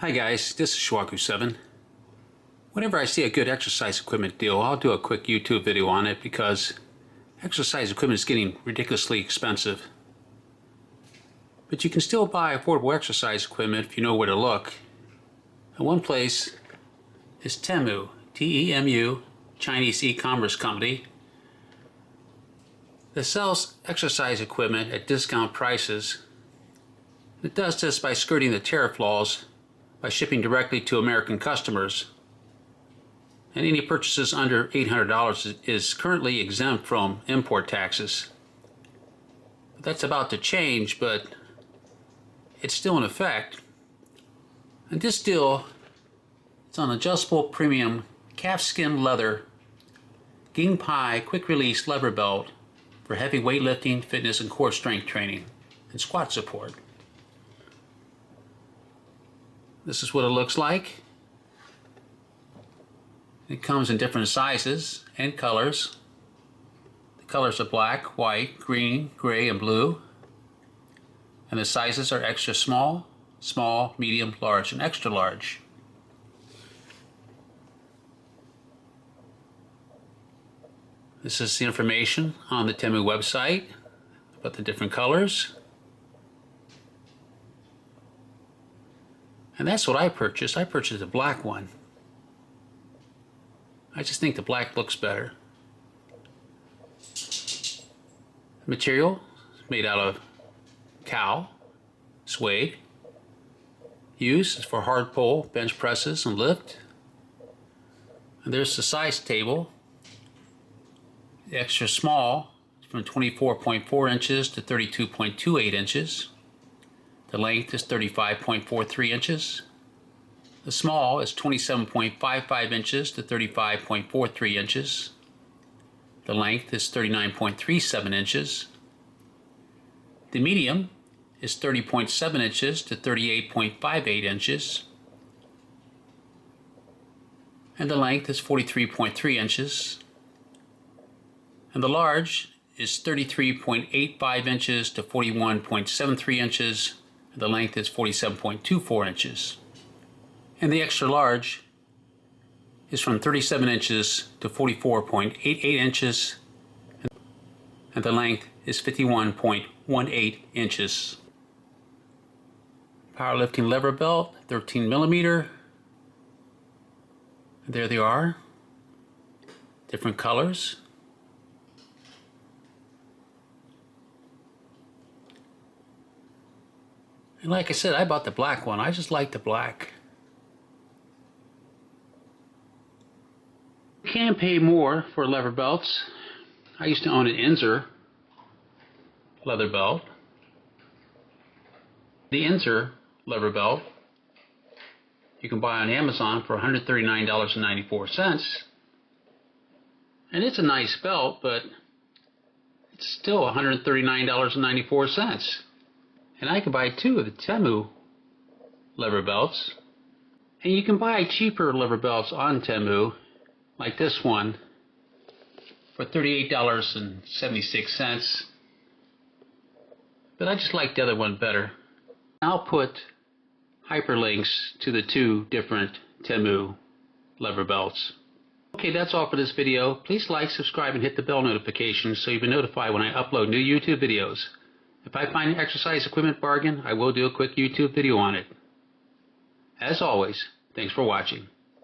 Hi guys, this is Schwaku7. Whenever I see a good exercise equipment deal, I'll do a quick YouTube video on it because exercise equipment is getting ridiculously expensive. But you can still buy affordable exercise equipment if you know where to look. And one place is Temu, T-E-M-U, Chinese e-commerce company that sells exercise equipment at discount prices. It does this by skirting the tariff laws by shipping directly to American customers. And any purchases under $800 is currently exempt from import taxes. That's about to change, but it's still in effect. And this deal is on adjustable premium calfskin leather Ging Pai quick release lever belt for heavy weightlifting, fitness, and core strength training and squat support. This is what it looks like. It comes in different sizes and colors. The colors are black, white, green, gray, and blue. And the sizes are extra small, small, medium, large, and extra large. This is the information on the Temu website about the different colors. And that's what I purchased. I purchased a black one. I just think the black looks better. The material is made out of cow, suede. Use is for hard pull, bench presses, and lift. And there's the size table. The extra small is from 24.4 inches to 32.28 inches. The length is 35.43 inches. The small is 27.55 inches to 35.43 inches. The length is 39.37 inches. The medium is 30.7 inches to 38.58 inches. And the length is 43.3 inches. And the large is 33.85 inches to 41.73 inches. And the length is 47.24 inches. And the extra large is from 37 inches to 44.88 inches. And the length is 51.18 inches. Powerlifting lever belt, 13 millimeter. And there they are. Different colors. And like I said, I bought the black one. I just like the black. You can pay more for lever belts. I used to own an Inzer leather belt. The Inzer lever belt you can buy on Amazon for $139.94. And it's a nice belt, but it's still $139.94. And I can buy two of the Temu lever belts. And you can buy cheaper lever belts on Temu, like this one, for $38.76. But I just like the other one better. I'll put hyperlinks to the two different Temu lever belts. Okay, that's all for this video. Please like, subscribe, and hit the bell notification so you'll be notified when I upload new YouTube videos. If I find an exercise equipment bargain, I will do a quick YouTube video on it. As always, thanks for watching.